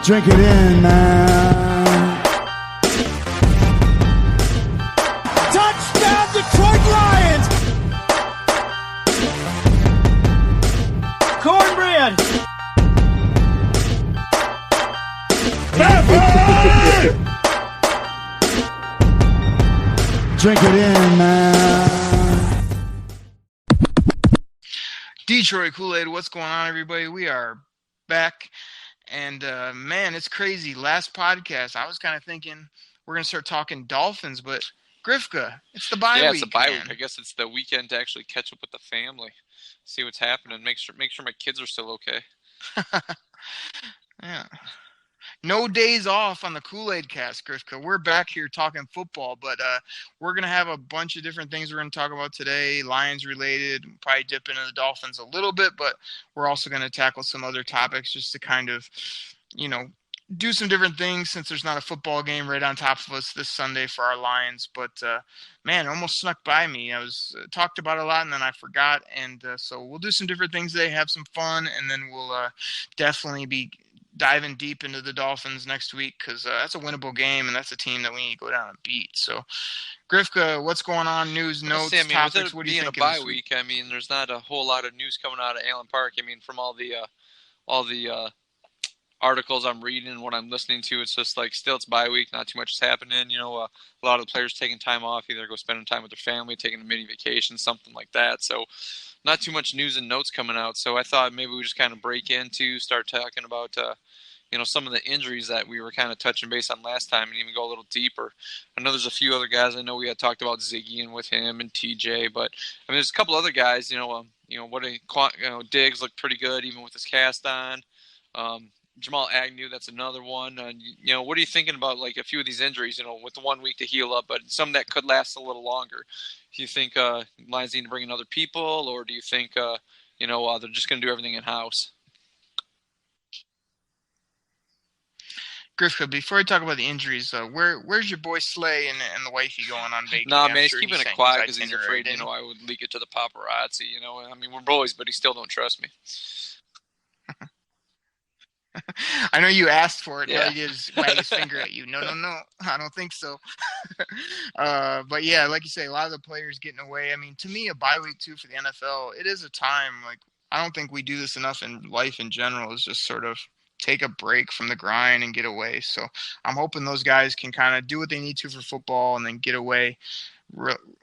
Drink it in, man. Touchdown, Detroit Lions! Cornbread! Drink it in, man. Detroit Kool-Aid, what's going on, everybody? We are back, and man, it's crazy. Last podcast, I was kind of thinking we're gonna start talking Dolphins, but Grifka, it's the bye week. Yeah, it's a bye man. week. I guess it's the weekend to actually catch up with the family, see what's happening, make sure my kids are still okay. Yeah. No days off on the Kool-Aid cast, Grifka. We're back here talking football, but we're going to have a bunch of different things we're going to talk about today, Lions related, probably dip into the Dolphins a little bit, but we're also going to tackle some other topics just to kind of, do some different things since there's not a football game right on top of us this Sunday for our Lions. But, man, it almost snuck by me. I was talked about it a lot, and then I forgot, and so we'll do some different things today, have some fun, and then we'll definitely be diving deep into the Dolphins next week because that's a winnable game, and that's a team that we need to go down and beat. So, Grifka, what's going on? News, notes, topics. What do you think? Being a bye week, I mean, there's not a whole lot of news coming out of Allen Park. I mean, from all the articles I'm reading, what I'm listening to, it's just like still it's bye week, not too much is happening. A lot of the players taking time off, either go spending time with their family, taking a mini vacation, something like that. So, not too much news and notes coming out. So I thought maybe we just kind of start talking about. Some of the injuries that we were kind of touching base on last time and even go a little deeper. I know there's a few other guys. I know we had talked about Ziggy and with him and TJ, but I mean, there's a couple other guys, Diggs looked pretty good even with his cast on. Jamal Agnew, that's another one. What are you thinking about like a few of these injuries, with the 1 week to heal up, but some that could last a little longer? Do you think Lions need to bring in other people, or do you think, they're just going to do everything in-house? Grifka, before we talk about the injuries, where's your boy Slay and the wifey going on vacation? Nah, man, he's keeping it quiet because he's afraid, I would leak it to the paparazzi, I mean, we're boys, but he still don't trust me. I know you asked for it. Yeah. All he did is wag his finger at you. No, I don't think so. But yeah, like you say, a lot of the players getting away. I mean, to me, a bye week too for the NFL, it is a time, like, I don't think we do this enough in life in general, is just sort of take a break from the grind and get away. So I'm hoping those guys can kind of do what they need to for football and then get away,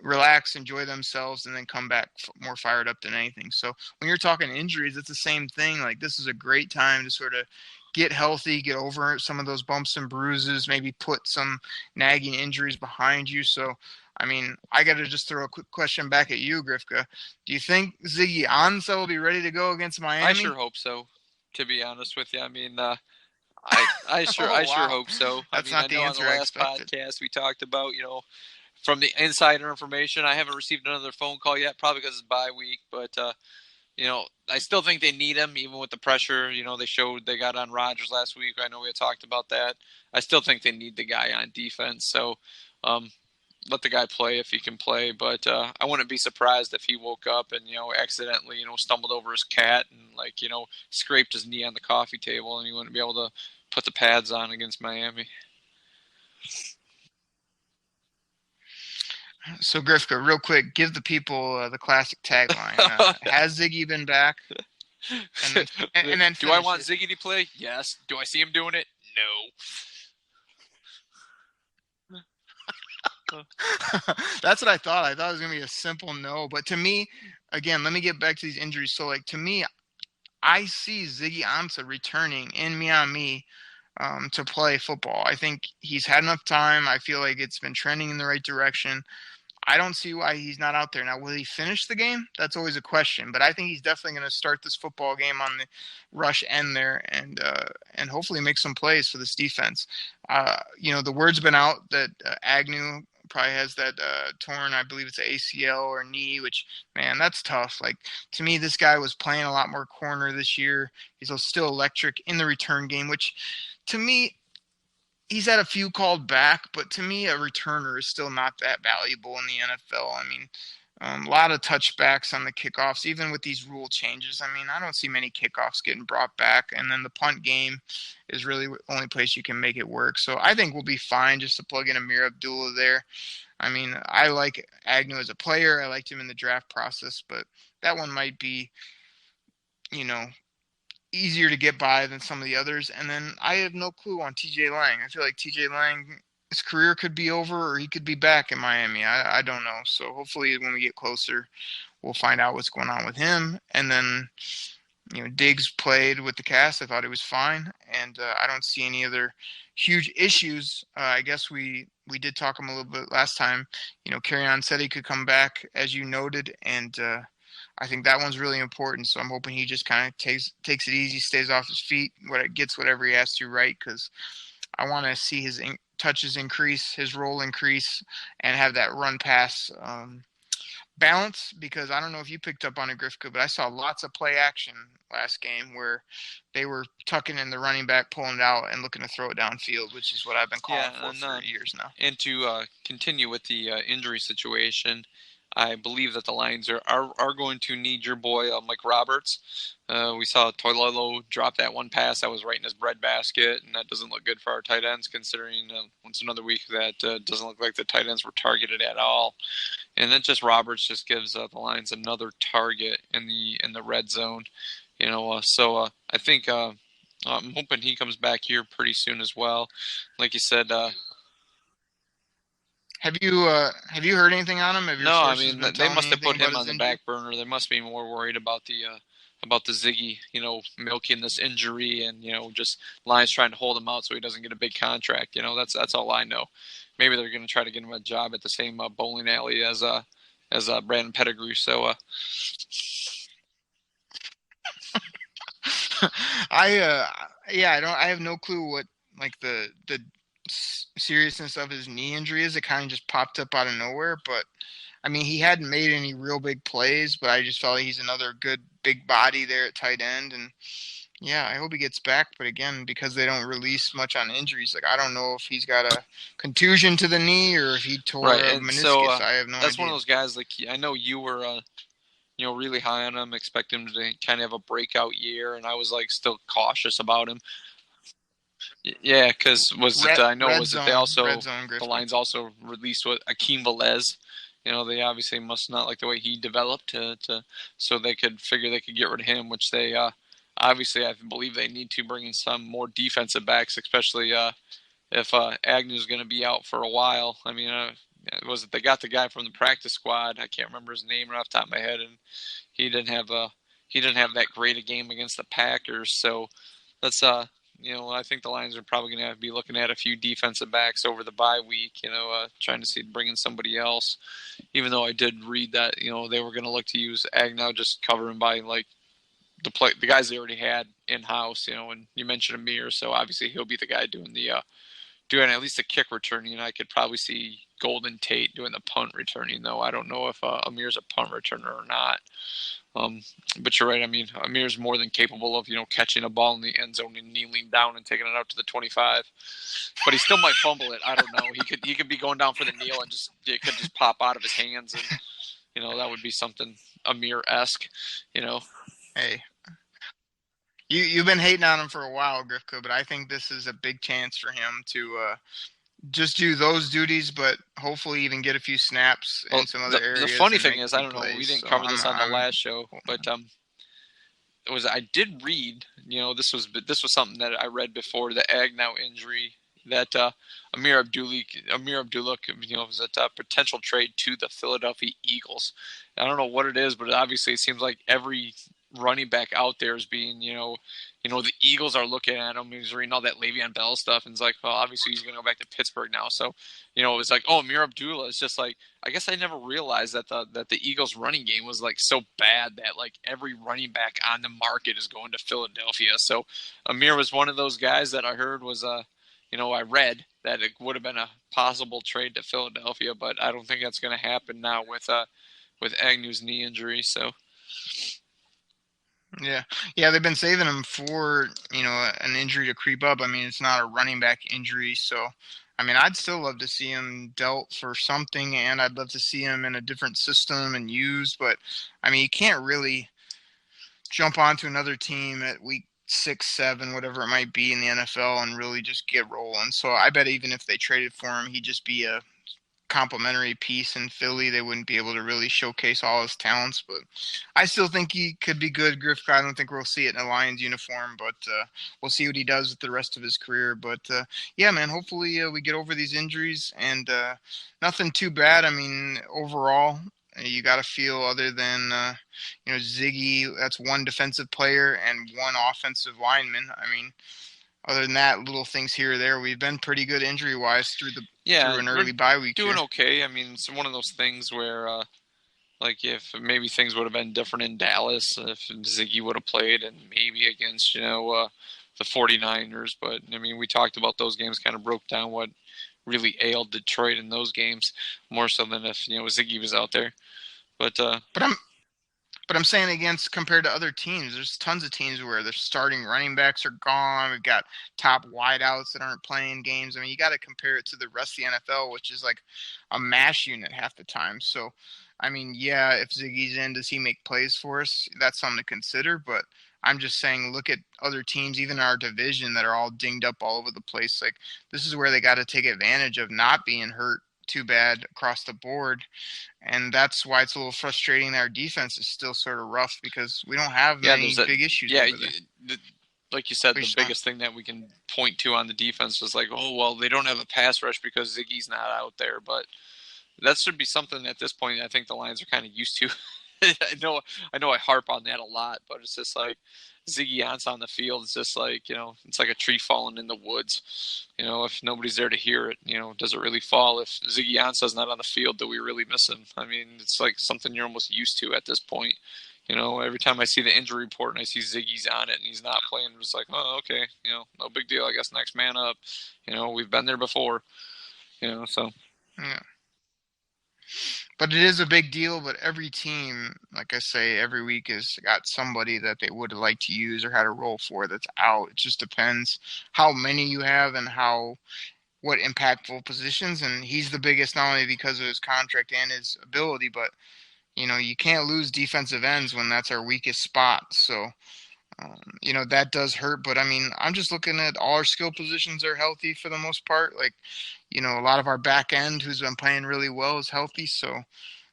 relax, enjoy themselves, and then come back more fired up than anything. So when you're talking injuries, it's the same thing. Like, this is a great time to sort of get healthy, get over some of those bumps and bruises, maybe put some nagging injuries behind you. So, I mean, I got to just throw a quick question back at you, Grifka. Do you think Ziggy Ansah will be ready to go against Miami? I sure hope so, to be honest with you. I mean, I sure hope so. That's I not the know answer on the I last expected. podcast we talked about, from the insider information, I haven't received another phone call yet, probably because it's bye week. But, I still think they need him, even with the pressure. They got on Rodgers last week. I know we had talked about that. I still think they need the guy on defense. So, let the guy play if he can play. But I wouldn't be surprised if he woke up and, accidentally, stumbled over his cat and, scraped his knee on the coffee table and he wouldn't be able to put the pads on against Miami. So, Grifka, real quick, give the people the classic tagline. Has Ziggy been back? And then do I want Ziggy to play? Yes. Do I see him doing it? No. That's what I thought. I thought it was going to be a simple no. But to me, again, let me get back to these injuries. So, to me, I see Ziggy Ansah returning in Miami to play football. I think he's had enough time. I feel like it's been trending in the right direction. I don't see why he's not out there. Now, will he finish the game? That's always a question. But I think he's definitely going to start this football game on the rush end there and hopefully make some plays for this defense. The word's been out that Agnew probably has that torn, I believe it's an ACL or knee, which, man, that's tough. Like, to me, this guy was playing a lot more corner this year. He's still electric in the return game, which to me, he's had a few called back, but to me, a returner is still not that valuable in the NFL. I mean, A lot of touchbacks on the kickoffs, even with these rule changes. I mean, I don't see many kickoffs getting brought back. And then the punt game is really the only place you can make it work. So I think we'll be fine just to plug in Amir Abdullah there. I mean, I like Agnew as a player. I liked him in the draft process, but that one might be, you know, easier to get by than some of the others. And then I have no clue on TJ Lang. I feel like TJ Lang, his career could be over or he could be back in Miami. I don't know. So hopefully when we get closer, we'll find out what's going on with him. And then, Diggs played with the cast. I thought it was fine. And I don't see any other huge issues. I guess we did talk him a little bit last time. Kerryon said he could come back, as you noted. And I think that one's really important. So I'm hoping he just kind of takes it easy, stays off his feet, gets whatever he has to right, because I want to see his touches increase, his role increase, and have that run pass balance, because I don't know if you picked up on it, Grifka, but I saw lots of play action last game where they were tucking in the running back, pulling it out, and looking to throw it downfield, which is what I've been calling for years now. And to continue with the injury situation, I believe that the Lions are going to need your boy Mike Roberts. We saw Toilolo drop that one pass that was right in his breadbasket, and that doesn't look good for our tight ends, considering once another week that doesn't look like the tight ends were targeted at all. And then Roberts just gives the Lions another target in the red zone. So I think I'm hoping he comes back here pretty soon as well. Like you said. Have you heard anything on him? No, I mean they must have put him on the back burner. They must be more worried about the Ziggy, milking this injury, and just Lions trying to hold him out so he doesn't get a big contract. That's all I know. Maybe they're going to try to get him a job at the same bowling alley as Brandon Pettigrew. So I have no clue what the seriousness of his knee injury is. It kind of just popped up out of nowhere, but I mean, he hadn't made any real big plays, but I just felt like he's another good big body there at tight end. And yeah, I hope he gets back. But again, because they don't release much on injuries, I don't know if he's got a contusion to the knee or if he tore a meniscus. So, I have no idea. That's one of those guys, I know you were, really high on him, expect him to kind of have a breakout year, and I was still cautious about him. Yeah, because the Lions also released Akeem Velez. They obviously must not like the way he developed so they could figure they could get rid of him, which they obviously I believe they need to bring in some more defensive backs, especially if Agnew's going to be out for a while. I mean, they got the guy from the practice squad? I can't remember his name right off the top of my head, and he didn't have that great a game against the Packers. So that's I think the Lions are probably going to be looking at a few defensive backs over the bye week, trying to bring in somebody else. Even though I did read that, they were going to look to use Agnew, just cover him by the guys they already had in house, and you mentioned Amir, so obviously he'll be the guy doing at least the kick returning. I could probably see Golden Tate doing the punt returning, though. I don't know if Amir's a punt returner or not. But you're right. I mean, Amir's more than capable of, catching a ball in the end zone and kneeling down and taking it out to the 25. But he still might fumble it. I don't know. He could be going down for the kneel and it could just pop out of his hands, and that would be something Amir-esque. Hey, you've been hating on him for a while, Grifka, but I think this is a big chance for him to just do those duties, but hopefully even get a few snaps in some other areas. The funny thing is, I don't know, we didn't cover this on the last show, but I did read, this was something that I read before the Agnew injury, that Amir Abdullah, was a potential trade to the Philadelphia Eagles. I don't know what it is, but obviously it seems like every running back out there is being, the Eagles are looking at him. He's reading all that Le'Veon Bell stuff, and it's well, obviously he's going to go back to Pittsburgh now. So, it was Amir Abdullah is just I guess I never realized that the Eagles running game was so bad that every running back on the market is going to Philadelphia. So Amir was one of those guys that I heard was, I read that it would have been a possible trade to Philadelphia, but I don't think that's going to happen now with Agnew's knee injury. So. Yeah, they've been saving him for, an injury to creep up. I mean, it's not a running back injury, so I mean, I'd still love to see him dealt for something, and I'd love to see him in a different system and used. But I mean, you can't really jump onto another team at week 6, 7, whatever it might be in the NFL, and really just get rolling. So I bet even if they traded for him, he'd just be a complimentary piece in Philly. They wouldn't be able to really showcase all his talents, but I still think he could be good. Grifka, I don't think we'll see it in a Lions uniform, but we'll see what he does with the rest of his career. But yeah, man, hopefully we get over these injuries and nothing too bad. I mean, overall, you got to feel other than Ziggy. That's one defensive player and one offensive lineman. I mean, other than that, little things here or there, we've been pretty good injury-wise through an early bye week. Doing okay. I mean, it's one of those things where, like, if maybe things would have been different in Dallas if Ziggy would have played, and maybe against the 49ers. But I mean, we talked about those games, kind of broke down what really ailed Detroit in those games more so than if Ziggy was out there. But I'm saying against compared to other teams, there's tons of teams where their starting running backs are gone. We've got top wideouts that aren't playing games. I mean, you got to compare it to the rest of the NFL, which is like a mash unit half the time. So, I mean, yeah, if Ziggy's in, does he make plays for us? That's something to consider. But I'm just saying, look at other teams, even in our division, that are all dinged up all over the place. Like, this is where they got to take advantage of not being hurt too bad across the board. And that's why it's a little frustrating that our defense is still sort of rough because we don't have many big issues. Yeah, like you said, the biggest thing that we can point to on the defense is like, oh, well, they don't have a pass rush because Ziggy's not out there. But that should be something at this point I think the Lions are kind of used to. I know I harp on that a lot, but it's just like Ziggy Ansah on the field. It's just like, it's like a tree falling in the woods. If nobody's there to hear it, does it really fall? If Ziggy Ansah's not on the field, do we really miss him? I mean, it's like something you're almost used to at this point. Every time I see the injury report and I see Ziggy's on it and he's not playing, it's like, oh, okay, no big deal. I guess next man up. We've been there before. So. Yeah. But it is a big deal, but every team, like I say, every week has got somebody that they would like to use or had a role for that's out. It just depends how many you have and what impactful positions. And he's the biggest not only because of his contract and his ability, but, you can't lose defensive ends when that's our weakest spot. So, that does hurt. But, I mean, I'm just looking at all our skill positions are healthy for the most part. Like, a lot of our back end who's been playing really well is healthy. So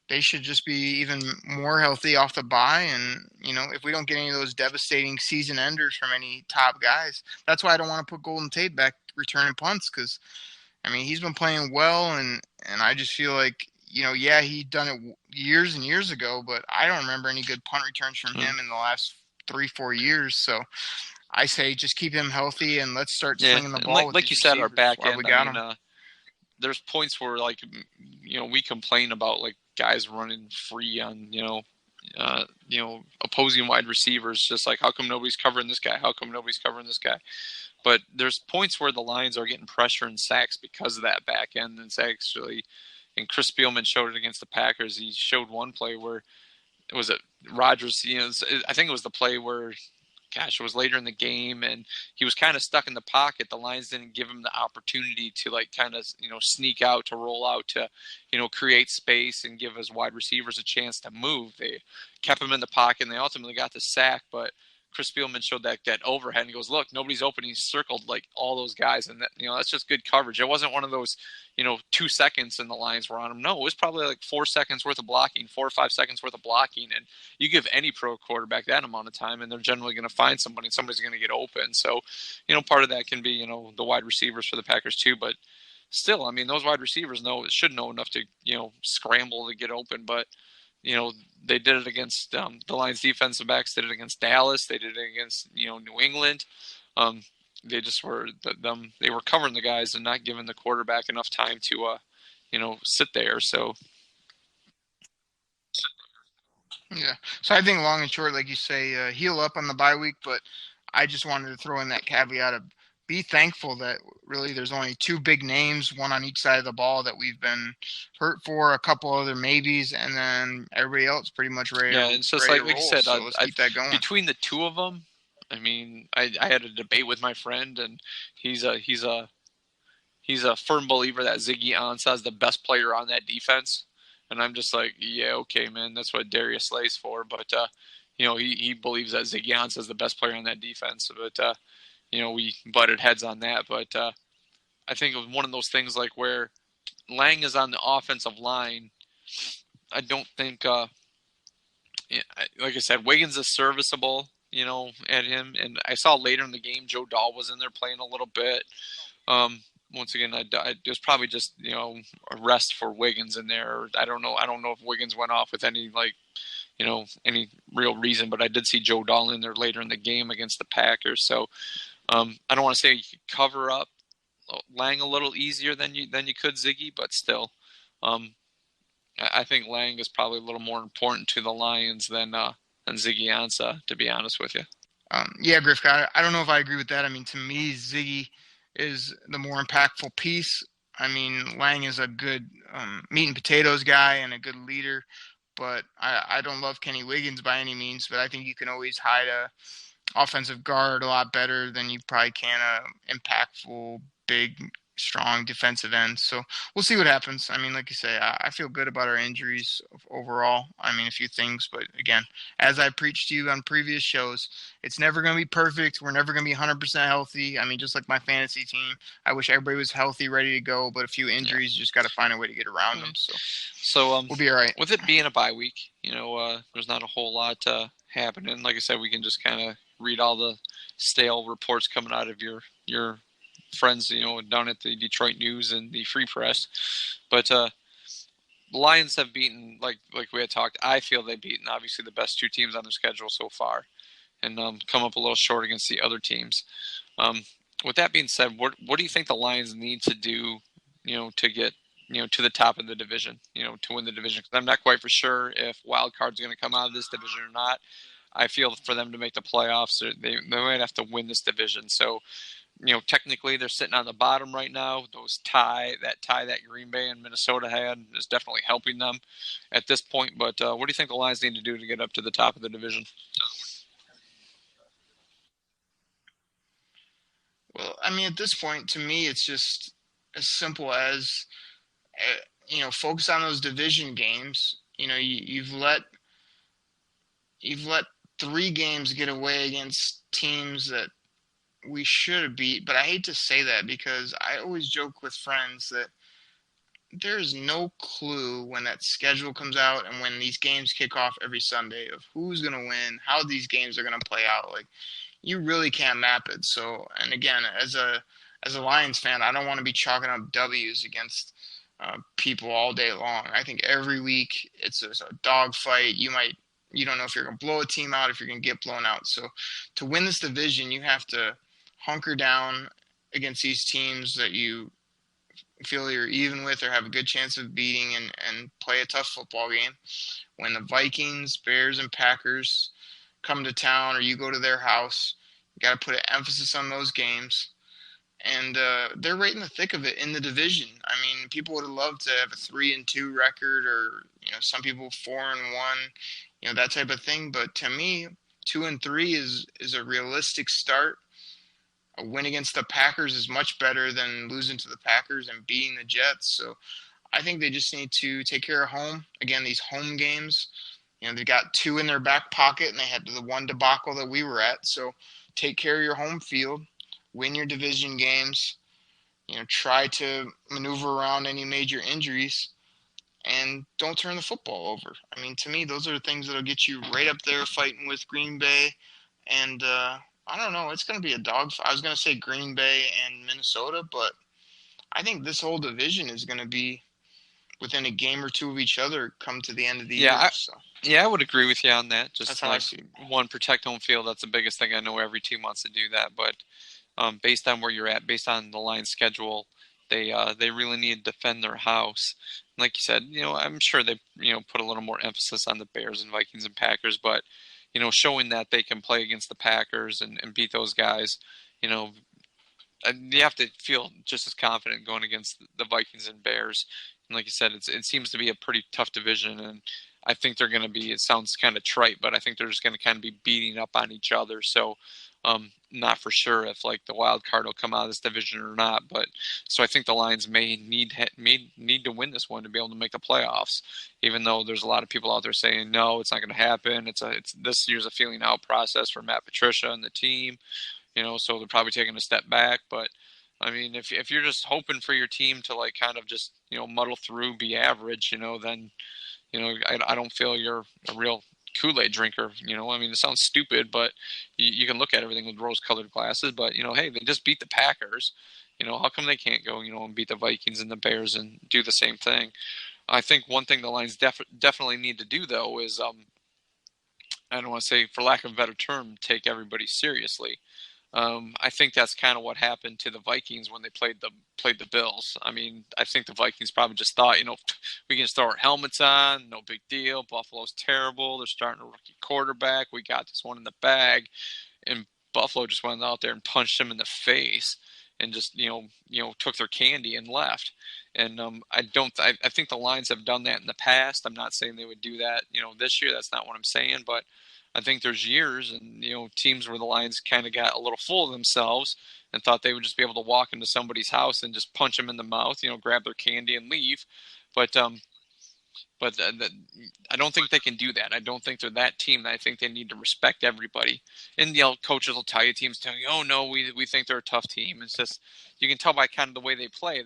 they should just be even more healthy off the bye. And, if we don't get any of those devastating season enders from any top guys, that's why I don't want to put Golden Tate back returning punts because, I mean, he's been playing well. And I just feel like, he'd done it years and years ago, but I don't remember any good punt returns from him in the last 3-4 years. So I say just keep him healthy and let's start slinging the ball. Like you said, our back end, there's points where like, we complain about like guys running free on, opposing wide receivers. Just like, how come nobody's covering this guy? How come nobody's covering this guy? But there's points where the Lions are getting pressure and sacks because of that back end. And it's actually, and Chris Spielman showed it against the Packers. He showed one play where Rodgers, I think it was the play where, it was later in the game and he was kind of stuck in the pocket. The Lions didn't give him the opportunity to like kind of, sneak out, to roll out, to, create space and give his wide receivers a chance to move. They kept him in the pocket and they ultimately got the sack, but Chris Spielman showed that overhead and he goes, look, nobody's open. He circled like all those guys. And that, that's just good coverage. It wasn't one of those, 2 seconds and the Lions were on him. No, it was probably like 4 seconds worth of blocking, 4 or 5 seconds worth of blocking. And you give any pro quarterback that amount of time and they're generally going to find somebody and somebody's going to get open. So, part of that can be, the wide receivers for the Packers too, but still, I mean, those wide receivers should know enough to, scramble to get open, but they did it against the Lions defensive backs, did it against Dallas. They did it against, New England. They just were they were covering the guys and not giving the quarterback enough time to, sit there. So. Yeah. So I think long and short, like you say, heal up on the bye week, but I just wanted to throw in that caveat of be thankful that really there's only 2 big names, one on each side of the ball that we've been hurt for, a couple other maybes, and then everybody else pretty much ready. Yeah, it's just like you said, so let's keep that going. Between the 2 of them, I mean, I had a debate with my friend, and he's a he's a firm believer that Ziggy Ansah is the best player on that defense. And I'm just like, yeah, okay, man, that's what Darius Slay's for. But, he believes that Ziggy Ansah is the best player on that defense. But, we butted heads on that. But I think it was one of those things like where Lang is on the offensive line. I don't think, like I said, Wiggins is serviceable, at him. And I saw later in the game, Joe Dahl was in there playing a little bit. Once again, it was probably just, a rest for Wiggins in there. I don't know if Wiggins went off with any, any real reason, but I did see Joe Dahl in there later in the game against the Packers. So I don't want to say you could cover up Lang a little easier than you could Ziggy, but still, I think Lang is probably a little more important to the Lions than Ziggy Ansah, to be honest with you. Yeah, Grifka, I don't know if I agree with that. I mean, to me, Ziggy is the more impactful piece. I mean, Lang is a good meat and potatoes guy and a good leader, but I don't love Kenny Wiggins by any means, but I think you can always hide a offensive guard a lot better than you probably can a impactful, big, strong defensive end. So we'll see what happens. I mean, like you say, I feel good about our injuries overall. I mean, a few things, but again, as I preached to you on previous shows, it's never going to be perfect. We're never going to be 100% healthy. I mean, just like my fantasy team, I wish everybody was healthy, ready to go, but a few injuries, you just got to find a way to get around them. So we'll be all right. With it being a bye week, there's not a whole lot happening. Like I said, we can just kind of read all the stale reports coming out of your friends, down at the Detroit News and the Free Press. But the Lions have beaten, like we had talked, I feel they've beaten obviously the best two teams on their schedule so far, and come up a little short against the other teams. With that being said, what do you think the Lions need to do, to get, to the top of the division, to win the division? Because I'm not quite for sure if wild card's going to come out of this division or not. I feel for them to make the playoffs, they might have to win this division. So, technically they're sitting on the bottom right now. That Green Bay and Minnesota had is definitely helping them at this point. But what do you think the Lions need to do to get up to the top of the division? Well, I mean, at this point, to me, it's just as simple as, focus on those division games. You've let 3 games get away against teams that we should have beat, but I hate to say that because I always joke with friends that there's no clue when that schedule comes out and when these games kick off every Sunday of who's going to win, how these games are going to play out. Like, you really can't map it. So, and again, as a Lions fan, I don't want to be chalking up W's against people all day long. I think every week it's a dogfight. You don't know if you're going to blow a team out, if you're going to get blown out. So to win this division, you have to hunker down against these teams that you feel you're even with or have a good chance of beating and play a tough football game. When the Vikings, Bears, and Packers come to town or you go to their house, you got to put an emphasis on those games. And they're right in the thick of it in the division. I mean, people would have loved to have a 3-2 record, or some people 4-1, that type of thing. But to me, 2-3 is a realistic start. A win against the Packers is much better than losing to the Packers and beating the Jets. So I think they just need to take care of home. Again, these home games, they've got 2 in their back pocket, and they had the one debacle that we were at. So take care of your home field. Win your division games, try to maneuver around any major injuries, and don't turn the football over. I mean, to me, those are the things that will get you right up there fighting with Green Bay. And I don't know, it's going to be a dogfight. I was going to say Green Bay and Minnesota, but I think this whole division is going to be within a game or 2 of each other come to the end of the year. Yeah, I would agree with you on that. Just that's how I see it. One, protect home field. That's the biggest thing. I know every team wants to do that, but based on where you're at, based on the Lions' schedule, they really need to defend their house. Like you said, I'm sure they put a little more emphasis on the Bears and Vikings and Packers, but showing that they can play against the Packers and beat those guys, you have to feel just as confident going against the Vikings and Bears. And like you said, it seems to be a pretty tough division, and I think they're going to be. It sounds kind of trite, but I think they're just going to kind of be beating up on each other. So Not for sure if like the wild card will come out of this division or not, but so I think the Lions may need to win this one to be able to make the playoffs. Even though there's a lot of people out there saying no, it's not going to happen. It's this year's a feeling out process for Matt Patricia and the team, so they're probably taking a step back. But I mean, if you're just hoping for your team to like kind of just muddle through, be average, then I don't feel you're a real Kool-Aid drinker. I mean, it sounds stupid, but you can look at everything with rose-colored glasses. But hey, they just beat the Packers. How come they can't go and beat the Vikings and the Bears and do the same thing? I think one thing the Lions definitely need to do though is I don't want to say, for lack of a better term, take everybody seriously. I think that's kind of what happened to the Vikings when they played the Bills. I mean, I think the Vikings probably just thought, we can just throw our helmets on, no big deal. Buffalo's terrible. They're starting a rookie quarterback. We got this one in the bag. And Buffalo just went out there and punched them in the face and just, took their candy and left. And I think the Lions have done that in the past. I'm not saying they would do that, this year. That's not what I'm saying, but I think there's years and, teams where the Lions kind of got a little full of themselves and thought they would just be able to walk into somebody's house and just punch them in the mouth, grab their candy and leave. But I don't think they can do that. I don't think they're that team. I think they need to respect everybody. And, coaches will tell you, teams tell you, oh, no, we think they're a tough team. It's just, you can tell by kind of the way they play.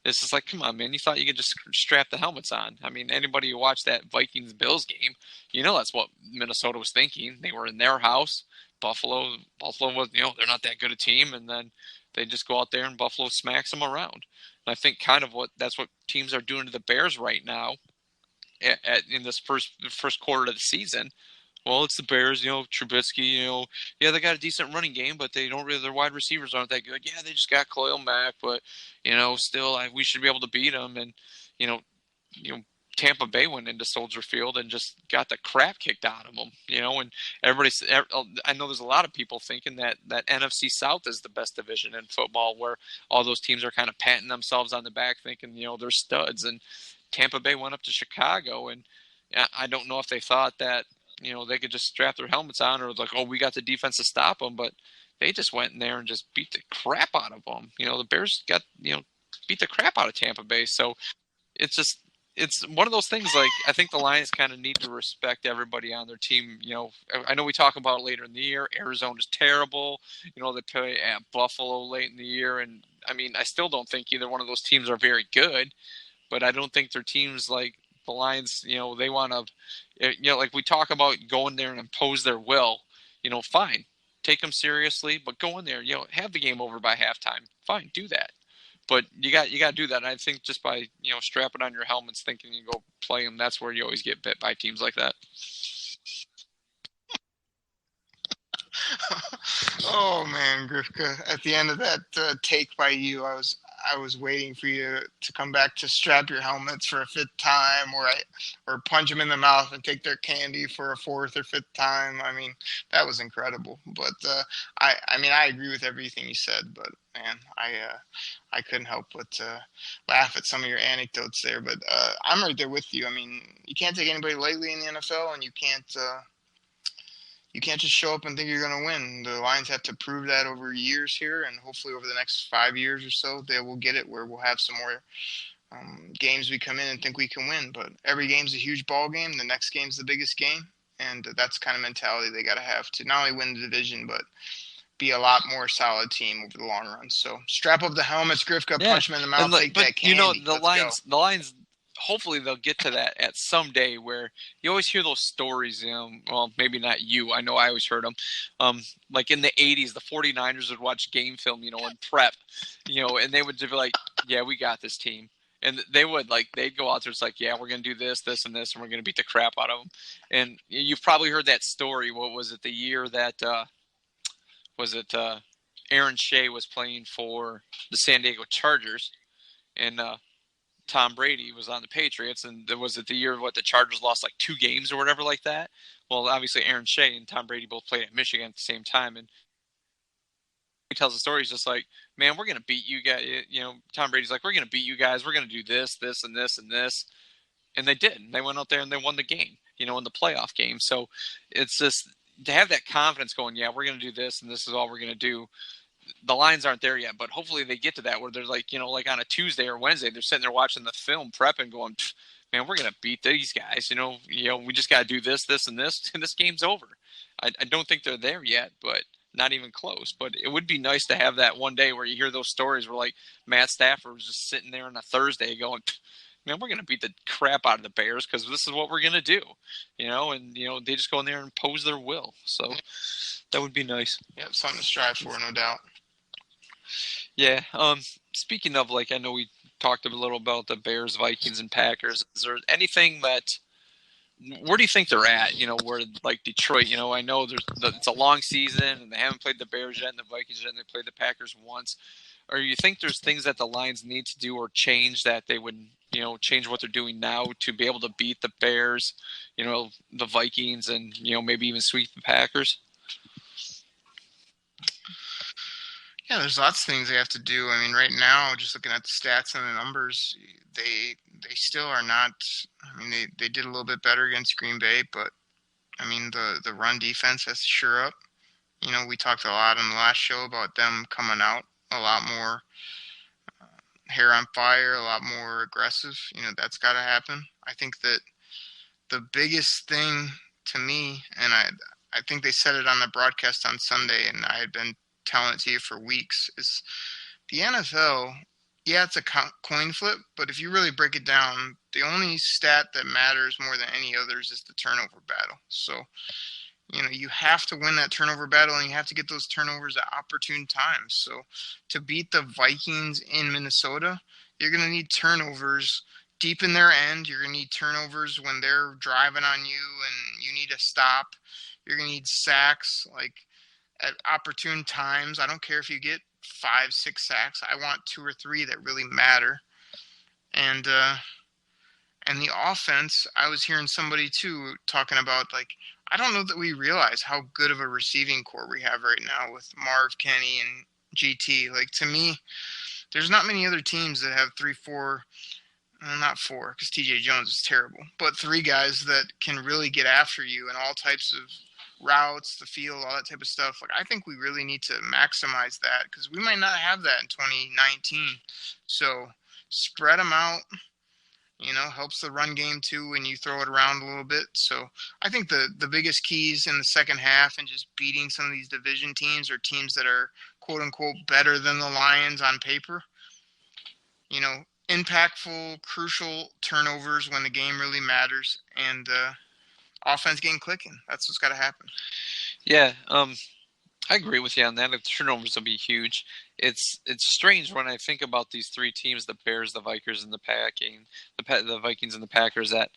It's just like, come on, man, you thought you could just strap the helmets on. I mean, anybody who watched that Vikings-Bills game, that's what Minnesota was thinking. They were in their house. Buffalo was, they're not that good a team. And then they just go out there and Buffalo smacks them around. And I think kind of that's what teams are doing to the Bears right now in this first quarter of the season. Well, it's the Bears, Trubisky, yeah, they got a decent running game, but they don't really, their wide receivers aren't that good. Yeah, they just got Khalil Mack, but, still we should be able to beat them. And, Tampa Bay went into Soldier Field and just got the crap kicked out of them, and I know there's a lot of people thinking that NFC South is the best division in football, where all those teams are kind of patting themselves on the back thinking, they're studs. And Tampa Bay went up to Chicago, and I don't know if they thought that, they could just strap their helmets on or like, oh, we got the defense to stop them, but they just went in there and just beat the crap out of them. The Bears got, beat the crap out of Tampa Bay. So it's one of those things, like, I think the Lions kind of need to respect everybody on their team. I know we talk about it later in the year. Arizona's terrible. They play at Buffalo late in the year. And, I mean, I still don't think either one of those teams are very good. But I don't think they're teams like the Lions, they want to, like we talk about going there and impose their will, fine. Take them seriously, but go in there, have the game over by halftime. Fine, do that. But you got to do that. And I think just by, strapping on your helmets thinking you go play them, that's where you always get bit by teams like that. Oh man, Grifka! At the end of that take by you, I was waiting for you to come back to strap your helmets for a fifth time, or punch them in the mouth and take their candy for a fourth or fifth time. I mean, that was incredible. But I mean, I agree with everything you said. But man, I couldn't help but laugh at some of your anecdotes there. But I'm right there with you. I mean, you can't take anybody lightly in the NFL, and you can't just show up and think you're going to win. The Lions have to prove that over years here, and hopefully over the next 5 years or so, they will get it where we'll have some more games we come in and think we can win. But every game's a huge ball game. The next game's the biggest game, and that's the kind of mentality they got to have to not only win the division, but be a lot more solid team over the long run. So strap up the helmets, Grifka, punch them in the mouth, take that candy. The Lions. Hopefully they'll get to that at some day, where you always hear those stories, well, maybe not you. I know I always heard them. Like in the 80s, the 49ers would watch game film, and prep, and they would just be like, yeah, we got this team. And they would, they'd go out there, it's like, yeah, we're going to do this, this, and this, and we're going to beat the crap out of them. And you've probably heard that story. What was it, the year that, Aaron Shea was playing for the San Diego Chargers, and Tom Brady was on the Patriots, and was it the year the Chargers lost like 2 games or whatever like that? Well, obviously Aaron Shea and Tom Brady both played at Michigan at the same time, and he tells the story. He's just like, man, we're going to beat you guys. Tom Brady's like, we're going to beat you guys. We're going to do this, this, and this, and this. And they did. They went out there and they won the game, in the playoff game. So it's just, to have that confidence going, yeah, we're going to do this and this is all we're going to do. The lines aren't there yet, but hopefully they get to that where they're like, like on a Tuesday or Wednesday, they're sitting there watching the film, prepping, going, man, we're going to beat these guys. We just got to do this, this, and this game's over. I don't think they're there yet, but not even close. But it would be nice to have that one day where you hear those stories where like Matt Stafford was just sitting there on a Thursday going, man, we're going to beat the crap out of the Bears because this is what we're going to do, and they just go in there and impose their will. So that would be nice. Yeah, something to strive for, no doubt. Yeah. Speaking of, I know we talked a little about the Bears, Vikings, and Packers. Is there anything where do you think they're at? Where like Detroit, I know it's a long season and they haven't played the Bears yet and the Vikings yet and they played the Packers once. Or you think there's things that the Lions need to do or change that they would, change what they're doing now to be able to beat the Bears, the Vikings, and, maybe even sweep the Packers? Yeah, there's lots of things they have to do. I mean, right now, just looking at the stats and the numbers, they still are not. I mean, they did a little bit better against Green Bay, but I mean, the run defense has to sure up. We talked a lot on the last show about them coming out a lot more hair on fire, a lot more aggressive. That's got to happen. I think that the biggest thing to me, and I think they said it on the broadcast on Sunday, and I had been telling it to you for weeks, is the NFL, yeah, it's a coin flip, but if you really break it down, the only stat that matters more than any others is the turnover battle. So, you have to win that turnover battle, and you have to get those turnovers at opportune times. So to beat the Vikings in Minnesota, you're going to need turnovers deep in their end. You're going to need turnovers when they're driving on you and you need to stop. You're going to need sacks, at opportune times. I don't care if you get 5, 6 sacks. I want 2 or 3 that really matter. And the offense, I was hearing somebody too talking about, I don't know that we realize how good of a receiving core we have right now with Marv, Kenny, and GT. To me, there's not many other teams that have 3, 4, not 4, because TJ Jones is terrible, but 3 guys that can really get after you in all types of routes, the field, all that type of stuff. I think we really need to maximize that because we might not have that in 2019. So spread them out, helps the run game too when you throw it around a little bit. So I think the biggest keys in the second half and just beating some of these division teams or teams that are quote unquote better than the Lions on paper, impactful, crucial turnovers when the game really matters, and offense getting clicking. That's what's got to happen. Yeah, I agree with you on that. The turnovers will be huge. It's strange when I think about these 3 teams: the Bears, the Vikings, and the Vikings and the Packers. That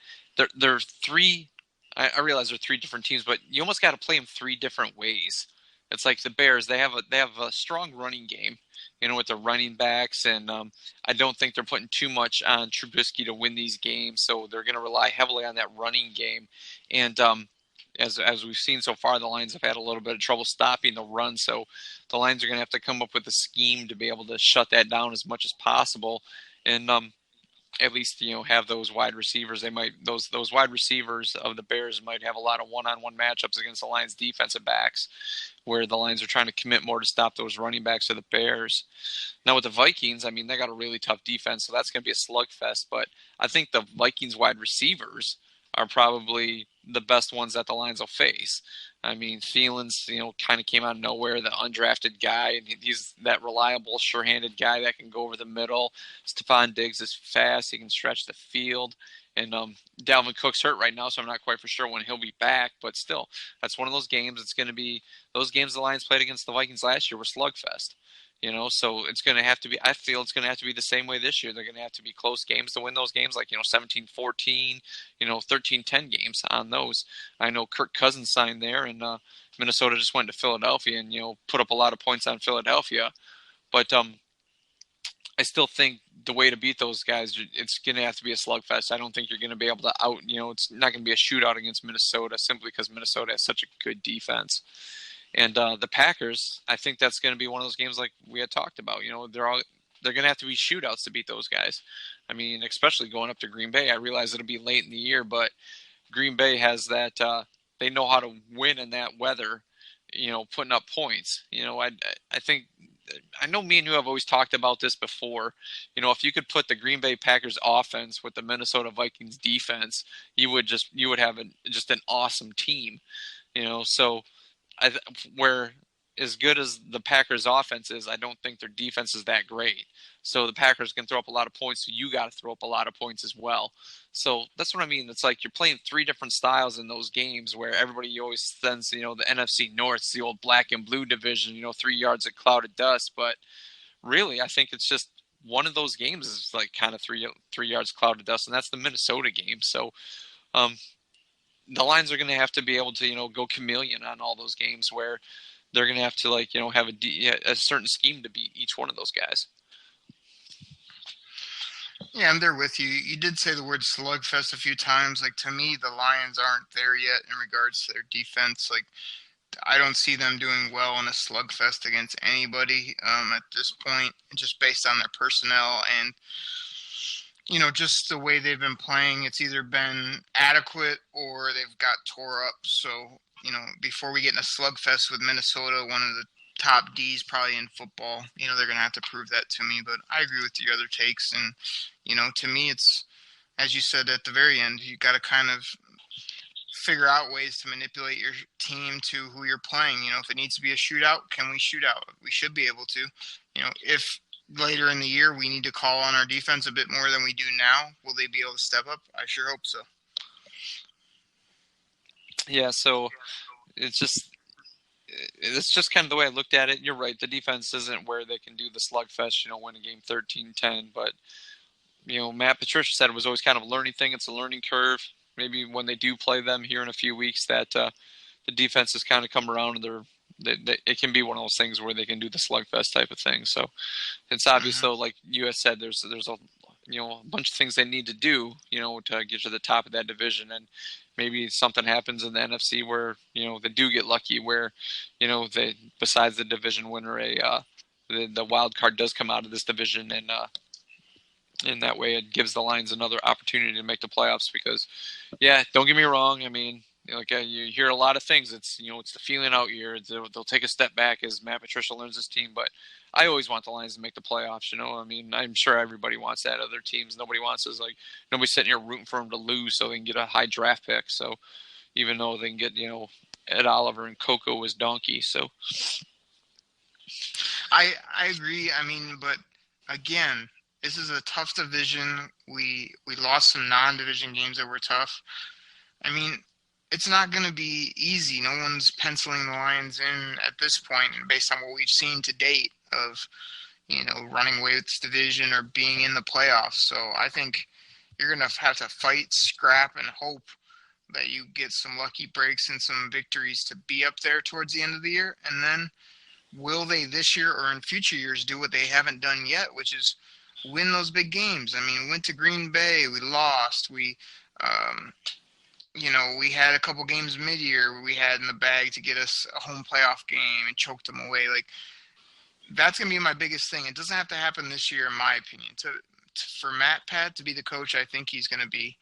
they're 3. I realize they're 3 different teams, but you almost got to play them 3 different ways. It's like the Bears; they have a strong running game, with the running backs, and I don't think they're putting too much on Trubisky to win these games, so they're going to rely heavily on that running game. And as we've seen so far, the Lions have had a little bit of trouble stopping the run, so the Lions are going to have to come up with a scheme to be able to shut that down as much as possible, and at least have those wide receivers. They might those wide receivers of the Bears might have a lot of one-on-one matchups against the Lions defensive backs, where the Lions are trying to commit more to stop those running backs of the Bears. Now with the Vikings, I mean, they got a really tough defense, so that's going to be a slugfest. But I think the Vikings wide receivers are probably the best ones that the Lions will face. I mean, Thielen's, kind of came out of nowhere, the undrafted guy, and he's that reliable, sure-handed guy that can go over the middle. Stephon Diggs is fast. He can stretch the field. And Dalvin Cook's hurt right now, so I'm not quite for sure when he'll be back. But still, that's one of those games. It's going to be – those games the Lions played against the Vikings last year were slugfest. So it's going to have to be – I feel it's going to have to be the same way this year. They're going to have to be close games to win those games, 17-14, 13-10 games on those. I know Kirk Cousins signed there, and Minnesota just went to Philadelphia and, put up a lot of points on Philadelphia. But I still think the way to beat those guys, it's going to have to be a slugfest. I don't think you're going to be able to it's not going to be a shootout against Minnesota simply because Minnesota has such a good defense. And the Packers, I think that's going to be one of those games like we had talked about. They're going to have to be shootouts to beat those guys. I mean, especially going up to Green Bay. I realize it'll be late in the year, but Green Bay has that they know how to win in that weather, putting up points. I think I know me and you have always talked about this before. If you could put the Green Bay Packers offense with the Minnesota Vikings defense, you would have just an awesome team. So where as good as the Packers offense is, I don't think their defense is that great. So the Packers can throw up a lot of points, so you got to throw up a lot of points as well. So that's what I mean. It's like you're playing three different styles in those games where everybody always sends, the NFC North, the old black and blue division, 3 yards of cloud of dust. But really, I think it's just one of those games is like kind of three yards cloud of dust, and that's the Minnesota game. So the Lions are going to have to be able to, go chameleon on all those games where they're going to have to have a certain scheme to beat each one of those guys. Yeah, I'm there with you. You did say the word slugfest a few times. Like, to me, the Lions aren't there yet in regards to their defense. Like, I don't see them doing well in a slugfest against anybody at this point, just based on their personnel and, just the way they've been playing. It's either been adequate or they've got tore up. So, before we get in a slugfest with Minnesota, one of the top D's probably in football, they're going to have to prove that to me. But I agree with your other takes. And, to me, it's, as you said at the very end, you got to kind of figure out ways to manipulate your team to who you're playing. If it needs to be a shootout, can we shoot out? We should be able to. If later in the year we need to call on our defense a bit more than we do now, will they be able to step up? I sure hope so. Yeah, so it's just kind of the way I looked at it. You're right. The defense isn't where they can do the slugfest, win a game 13-10. But, Matt Patricia said it was always kind of a learning thing. It's a learning curve. Maybe when they do play them here in a few weeks that the defense has kind of come around and it can be one of those things where they can do the slugfest type of thing. So it's obvious, though, like you had said, there's a bunch of things they need to do, to get to the top of that division. And maybe something happens in the NFC where, they do get lucky where, they, besides the division winner, the wild card does come out of this division. And in that way, it gives the Lions another opportunity to make the playoffs because, yeah, don't get me wrong. I mean, you hear a lot of things. It's, it's the feeling out year. They'll take a step back as Matt Patricia learns his team. But I always want the Lions to make the playoffs. I mean, I'm sure everybody wants that. Other teams, nobody wants is nobody's sitting here rooting for them to lose so they can get a high draft pick. So even though they can get, Ed Oliver and Coco was donkey. So I agree. I mean, but again, this is a tough division. We lost some non-division games that were tough. I mean, it's not going to be easy. No one's penciling the Lions in at this point, and based on what we've seen to date of, running away with this division or being in the playoffs. So I think you're going to have to fight, scrap, and hope that you get some lucky breaks and some victories to be up there towards the end of the year. And then will they this year or in future years do what they haven't done yet, which is win those big games? I mean, went to Green Bay, we lost. We had a couple games mid-year where we had in the bag to get us a home playoff game and choked them away. That's going to be my biggest thing. It doesn't have to happen this year, in my opinion. For Matt Pat to be the coach, I think he's going to be,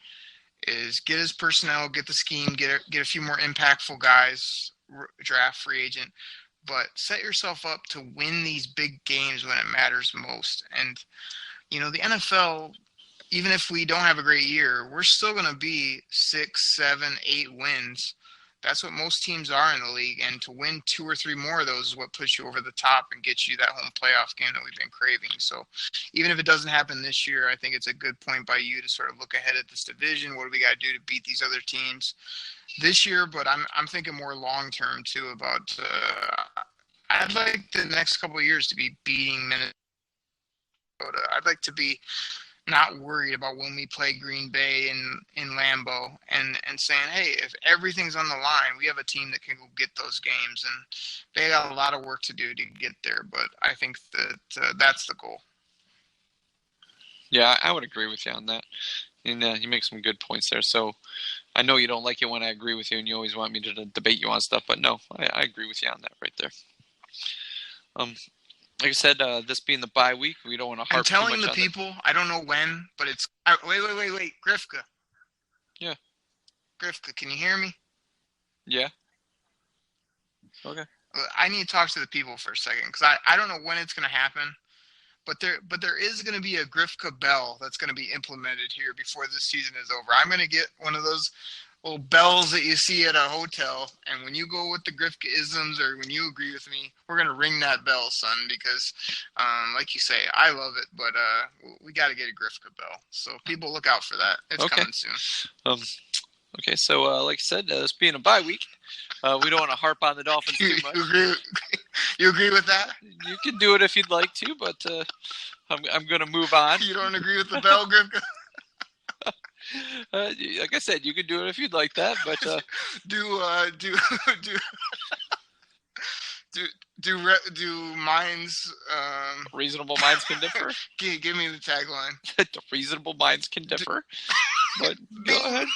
is get his personnel, get the scheme, get a few more impactful guys, draft free agent, but set yourself up to win these big games when it matters most. And, the NFL, even if we don't have a great year, we're still going to be 6, 7, 8 wins. That's what most teams are in the league. And to win 2 or 3 more of those is what puts you over the top and gets you that home playoff game that we've been craving. So even if it doesn't happen this year, I think it's a good point by you to sort of look ahead at this division. What do we got to do to beat these other teams this year? But I'm thinking more long-term, too, about I'd like the next couple of years to be beating Minnesota. I'd like to be not worried about when we play Green Bay in Lambeau and saying, hey, if everything's on the line, we have a team that can go get those games. And they got a lot of work to do to get there, but I think that that's the goal. Yeah, I would agree with you on that. And you make some good points there. So I know you don't like it when I agree with you and you always want me to debate you on stuff, but no, I agree with you on that right there. Like I said, this being the bye week, we don't want to harp too much on it. I'm telling the people, I don't know when, but it's wait, Grifka. Yeah. Grifka, can you hear me? Yeah. Okay. I need to talk to the people for a second because I don't know when it's going to happen, but there is going to be a Grifka bell that's going to be implemented here before this season is over. I'm going to get one of those little bells that you see at a hotel, and when you go with the Grifka isms or when you agree with me, we're going to ring that bell, son, because like you say, I love it, but we got to get a Grifka bell. So people look out for that. It's Okay. coming soon. Okay, so like I said, this being a bye week, we don't want to harp on the Dolphins too much. You agree with that? You can do it if you'd like to, but I'm going to move on. You don't agree with the bell, Grifka? Like I said, you can do it if you'd like that, but do minds reasonable minds can differ. Give me the tagline. Reasonable minds can differ, but go ahead.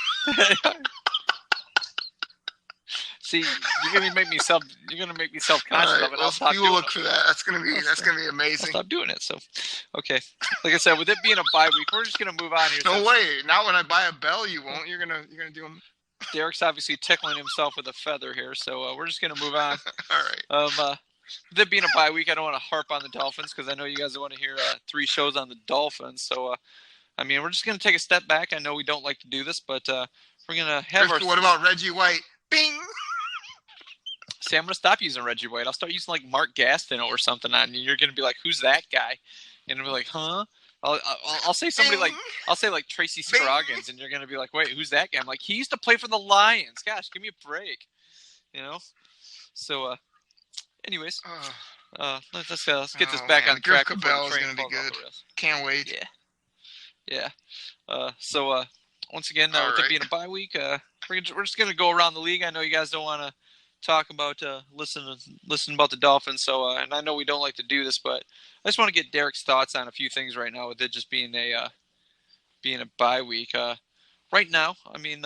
See, you're gonna make me self-conscious of it. I'll stop doing look for that. That's gonna be amazing. I'll stop doing it. So, okay. Like I said, with it being a bye week, we're just gonna move on here. No way. Not when I buy a bell, you won't. You're gonna do them. Derek's obviously tickling himself with a feather here, so we're just gonna move on. All right. With it being a bye week, I don't want to harp on the Dolphins because I know you guys want to hear 3 shows on the Dolphins. So, I mean, we're just gonna take a step back. I know we don't like to do this, but we're gonna have our. What about Reggie White? Bing. See, I'm going to stop using Reggie White. I'll start using like Mark Gastineau or something on you. You're going to be like, who's that guy? And I'll be like, huh? I'll say somebody like, I'll say like Tracy Scroggins, and you're going to be like, wait, who's that guy? I'm like, he used to play for the Lions. Gosh, give me a break. You know? So, anyways, let's get this back on track. Grifka Bell is going to be good. Can't wait. Yeah. So, once again, with it being a bye week, we're just going to go around the league. I know you guys don't want to talk about listen about the Dolphins, so and I know we don't like to do this, but I just want to get Derek's thoughts on a few things right now with it just being a bye week. Right now, I mean,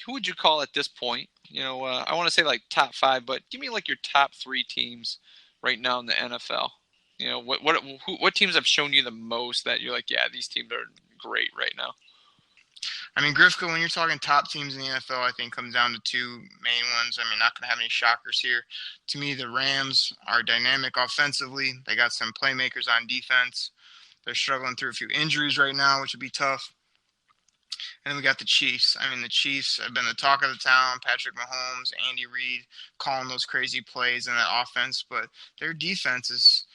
who would you call at this point? You know, I want to say like top 5, but give me like your top 3 teams right now in the NFL. You know, what teams have shown you the most that you're like, yeah, these teams are great right now? I mean, Grifka, when you're talking top teams in the NFL, I think comes down to 2 main ones. I mean, not going to have any shockers here. To me, the Rams are dynamic offensively. They got some playmakers on defense. They're struggling through a few injuries right now, which would be tough. And then we got the Chiefs. I mean, the Chiefs have been the talk of the town. Patrick Mahomes, Andy Reid calling those crazy plays in that offense. But their defense is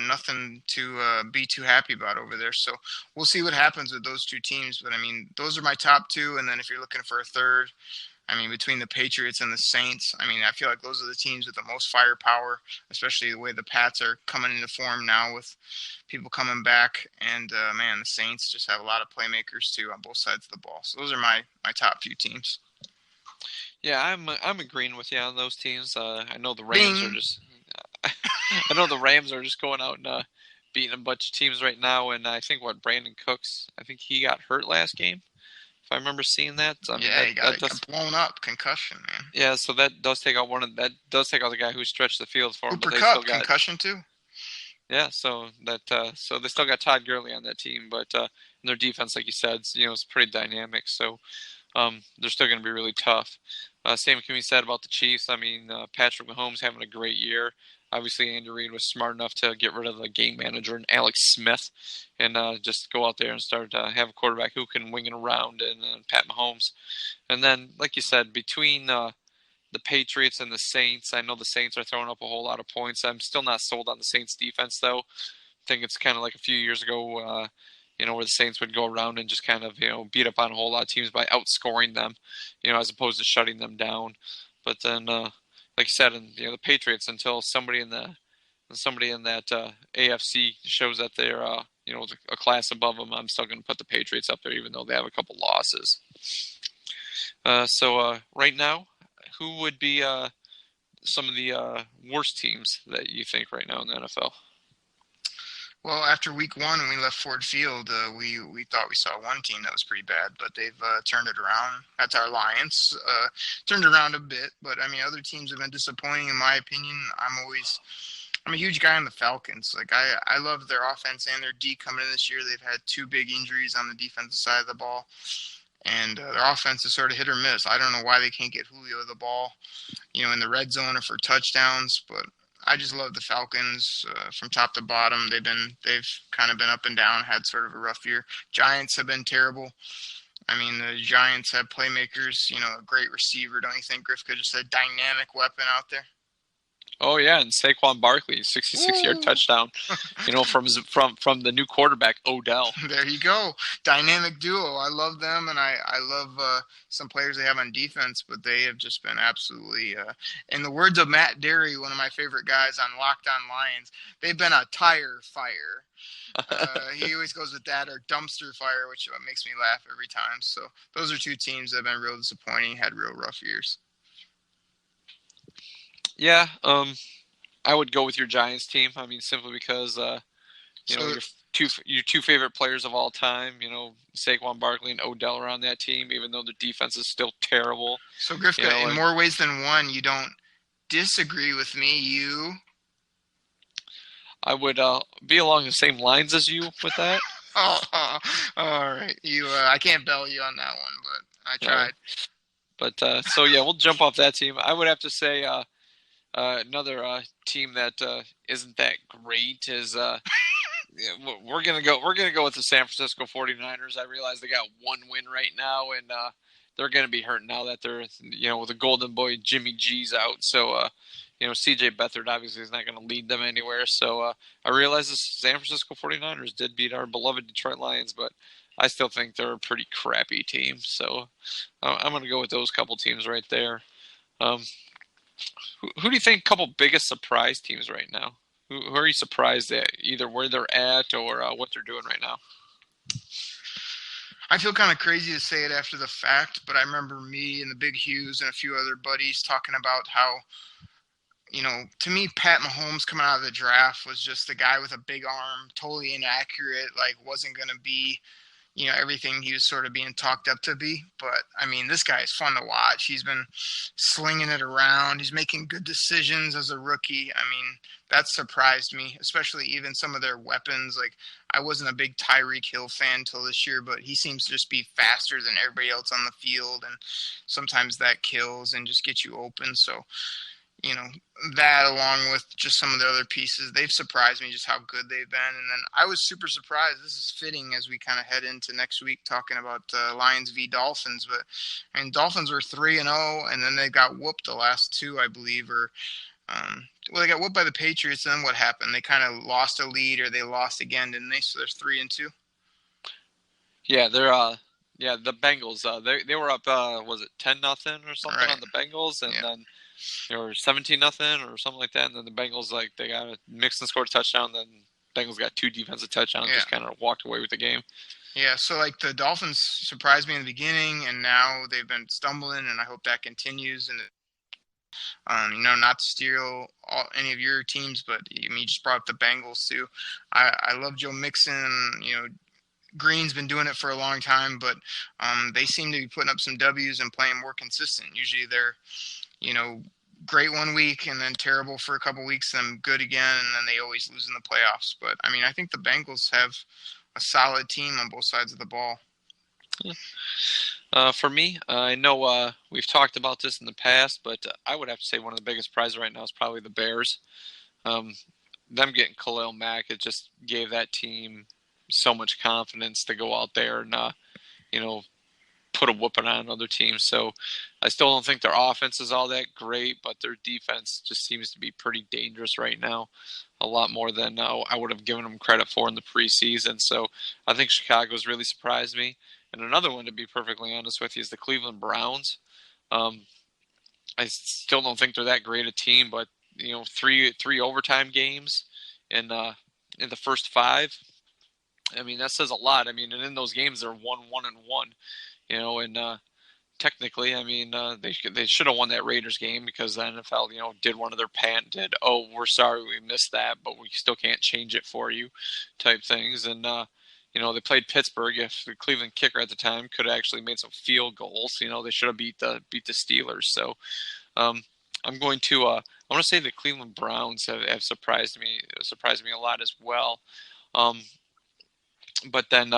nothing to be too happy about over there. So we'll see what happens with those 2 teams. But, I mean, those are my top 2. And then if you're looking for a third, I mean, between the Patriots and the Saints, I mean, I feel like those are the teams with the most firepower, especially the way the Pats are coming into form now with people coming back. And, man, the Saints just have a lot of playmakers, too, on both sides of the ball. So those are my top few teams. Yeah, I'm agreeing with you on those teams. I know the Rams are just – I know the Rams are just going out and beating a bunch of teams right now. And I think Brandon Cooks, I think he got hurt last game, if I remember seeing that. I mean, he got blown up, concussion, man. Yeah, so that does take out the guy who stretched the field for him. Cooper Kupp, concussion too. Yeah, so so they still got Todd Gurley on that team, but their defense, like you said, it's pretty dynamic. So they're still going to be really tough. Same can be said about the Chiefs. I mean, Patrick Mahomes having a great year. Obviously, Andy Reid was smart enough to get rid of the game manager and Alex Smith and just go out there and start have a quarterback who can wing it around and Pat Mahomes. And then, like you said, between the Patriots and the Saints, I know the Saints are throwing up a whole lot of points. I'm still not sold on the Saints defense, though. I think it's kind of like a few years ago, where the Saints would go around and just kind of, beat up on a whole lot of teams by outscoring them, as opposed to shutting them down. But then, like you said, and the Patriots, until somebody in that AFC shows that they're a class above them, I'm still going to put the Patriots up there, even though they have a couple losses. So right now, who would be some of the worst teams that you think right now in the NFL? Well, after week 1, when we left Ford Field, we thought we saw one team that was pretty bad, but they've turned it around. That's our Lions. Turned around a bit, but, I mean, other teams have been disappointing, in my opinion. I'm a huge guy on the Falcons. Like, I love their offense and their D coming in this year. They've had 2 big injuries on the defensive side of the ball. and their offense is sort of hit or miss. I don't know why they can't get Julio the ball, in the red zone or for touchdowns, but I just love the Falcons from top to bottom. They've kind of been up and down, had sort of a rough year. Giants have been terrible. I mean, the Giants have playmakers, a great receiver. Don't you think Grifka just a dynamic weapon out there? Oh yeah, and Saquon Barkley, 66-yard touchdown. From the new quarterback Odell. There you go, dynamic duo. I love them, and I love some players they have on defense, but they have just been absolutely. In the words of Matt Derry, one of my favorite guys on Locked On Lions, they've been a tire fire. He always goes with that, or dumpster fire, which makes me laugh every time. So those are two teams that have been real disappointing, had real rough years. Yeah, I would go with your Giants team. I mean, simply because your two favorite players of all time, Saquon Barkley and Odell are on that team, even though their defense is still terrible. So Grifka, in more ways than one, you don't disagree with me. I would be along the same lines as you with that. Oh, all right. I can't bail you on that one, but I tried. So yeah, we'll jump off that team. I would have to say. Another team that isn't that great is we're gonna go with the San Francisco 49ers. I realize they got one win right now, and they're gonna be hurt now that they're with the golden boy Jimmy G's out. So CJ Beathard obviously is not gonna lead them anywhere. So I realize the San Francisco 49ers did beat our beloved Detroit Lions, but I still think they're a pretty crappy team. So I'm gonna go with those couple teams right there. Who do you think couple biggest surprise teams right now? Who are you surprised at, either where they're at or what they're doing right now? I feel kind of crazy to say it after the fact, but I remember me and the Big Hughes and a few other buddies talking about how, to me, Pat Mahomes coming out of the draft was just a guy with a big arm, totally inaccurate, wasn't going to be everything he was sort of being talked up to be. But, I mean, this guy is fun to watch. He's been slinging it around. He's making good decisions as a rookie. I mean, that surprised me, especially even some of their weapons. I wasn't a big Tyreek Hill fan till this year, but he seems to just be faster than everybody else on the field, and sometimes that kills and just gets you open. So, that along with just some of the other pieces, they've surprised me just how good they've been. And then I was super surprised. This is fitting as we kind of head into next week talking about Lions v. Dolphins. But Dolphins were 3-0, and then they got whooped the last two, I believe, or they got whooped by the Patriots. And then what happened? They kind of lost a lead, or they lost again, didn't they? So they're 3-2. Yeah, they're the Bengals. They were up was it 10-0 or something on the Bengals, and then they were 17-0 or something like that, and then the Bengals they got a mix and scored a touchdown. Then Bengals got two defensive touchdowns, just kind of walked away with the game. Yeah, so the Dolphins surprised me in the beginning, and now they've been stumbling, and I hope that continues. And not to steal any of your teams, but you just brought up the Bengals too. I love Joe Mixon. Green's been doing it for a long time, but they seem to be putting up some W's and playing more consistent. Usually they're great one week and then terrible for a couple weeks, then good again, and then they always lose in the playoffs. But, I mean, I think the Bengals have a solid team on both sides of the ball. For me, I know we've talked about this in the past, but I would have to say one of the biggest prizes right now is probably the Bears. Them getting Khalil Mack, it just gave that team so much confidence to go out there and, put a whooping on other teams. So I still don't think their offense is all that great, but their defense just seems to be pretty dangerous right now, a lot more than I would have given them credit for in the preseason. So I think Chicago's really surprised me. And another one, to be perfectly honest with you, is the Cleveland Browns. I still don't think they're that great a team, but three overtime games in the first five. I mean, that says a lot. I mean, and in those games they're 1-1-1. And technically, I mean, they should have won that Raiders game because the NFL, did one of their patented, "Oh, we're sorry we missed that, but we still can't change it for you," type things. And they played Pittsburgh. If the Cleveland kicker at the time could have actually made some field goals, they should have beat the Steelers. So I'm going to I want to say the Cleveland Browns have surprised me a lot as well. But then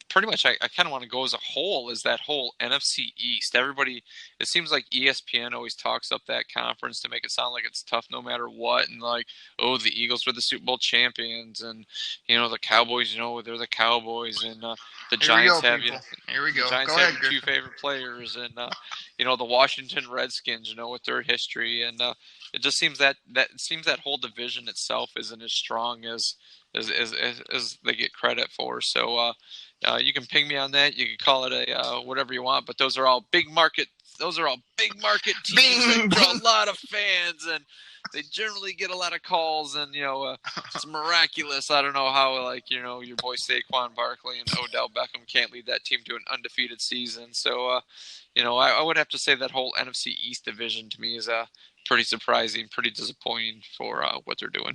pretty much I kind of want to go as a whole is that whole NFC East. Everybody, it seems like ESPN always talks up that conference to make it sound like it's tough no matter what, and like, oh, the Eagles were the Super Bowl champions, and the Cowboys, they're the Cowboys, and the Giants have Here we go. The Giants have your two favorite players, and the Washington Redskins, with their history, and it just seems that whole division itself isn't as strong as they get credit for. So you can ping me on that. You can call it a whatever you want, but those are all big market teams that draw a lot of fans, and they generally get a lot of calls, and it's miraculous. I don't know how your boy Saquon Barkley and Odell Beckham can't lead that team to an undefeated season. So I would have to say that whole NFC East division to me is pretty surprising, pretty disappointing for what they're doing.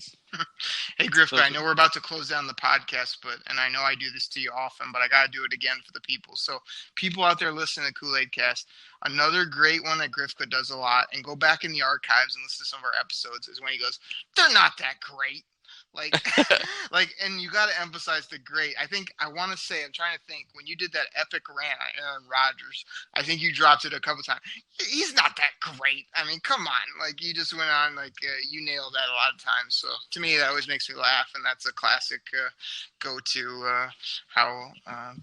Hey, Grifka, I know we're about to close down the podcast, and I know I do this to you often, but I got to do it again for the people. So people out there listening to Kool-Aid Cast, another great one that Grifka does a lot, and go back in the archives and listen to some of our episodes, is when he goes, they're not that great. And you got to emphasize the great. I'm trying to think, when you did that epic rant on Aaron Rodgers, I think you dropped it a couple times. He's not that great. I mean, come on. You just went on, you nailed that a lot of times. So to me, that always makes me laugh, and that's a classic go-to how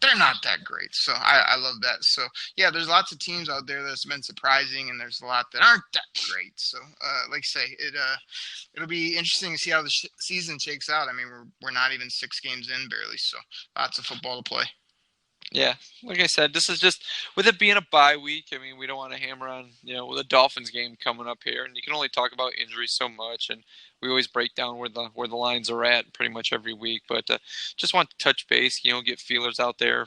they're not that great. So I love that. So, yeah, there's lots of teams out there that's been surprising, and there's a lot that aren't that great. So, like I say, it'll be interesting to see how the season shakes out. I mean, we're not even 6 games in barely, so lots of football to play. Yeah, like I said, this is just, with it being a bye week, I mean, we don't want to hammer on, with the Dolphins game coming up here, and you can only talk about injuries so much, and we always break down where the lines are at pretty much every week, but just want to touch base, get feelers out there,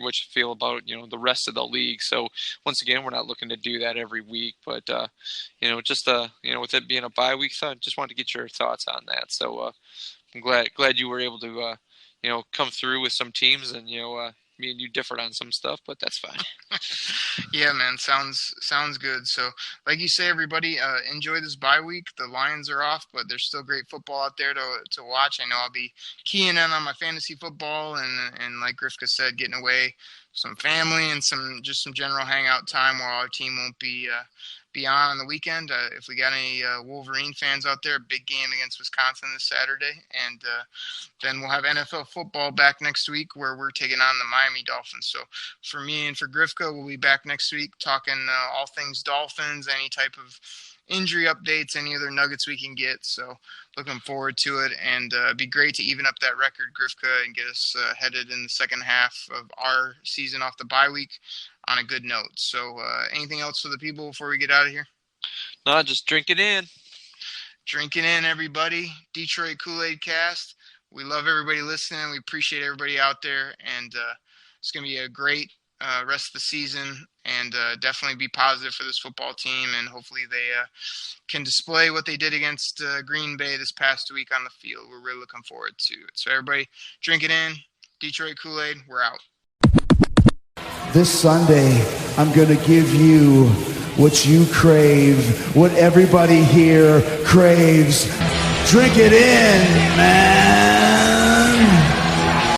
what you feel about, the rest of the league. So once again, we're not looking to do that every week, but, just, with it being a bye week, so I just wanted to get your thoughts on that. So I'm glad you were able to, come through with some teams, and, me and you differed on some stuff, but that's fine. Yeah, man, sounds good. So, like you say, everybody, enjoy this bye week. The Lions are off, but there's still great football out there to watch. I know I'll be keying in on my fantasy football, and like Grifka said, getting away some family and some general hangout time while our team won't be on the weekend. If we got any Wolverine fans out there, big game against Wisconsin this Saturday, and then we'll have NFL football back next week where we're taking on the Miami Dolphins. So for me and for Grifka, we'll be back next week talking all things Dolphins, any type of injury updates, any other nuggets we can get. So looking forward to it, and it'd be great to even up that record, Grifka, and get us headed in the second half of our season off the bye week on a good note. So anything else for the people before we get out of here? No, just drink it in. Drink it in, everybody. Detroit Kool-Aid Cast. We love everybody listening. We appreciate everybody out there, and it's going to be a great rest of the season, and definitely be positive for this football team, and hopefully they can display what they did against Green Bay this past week on the field. We're really looking forward to it. So everybody, drink it in. Detroit Kool-Aid, we're out. This Sunday, I'm going to give you what you crave, what everybody here craves. Drink it in, man.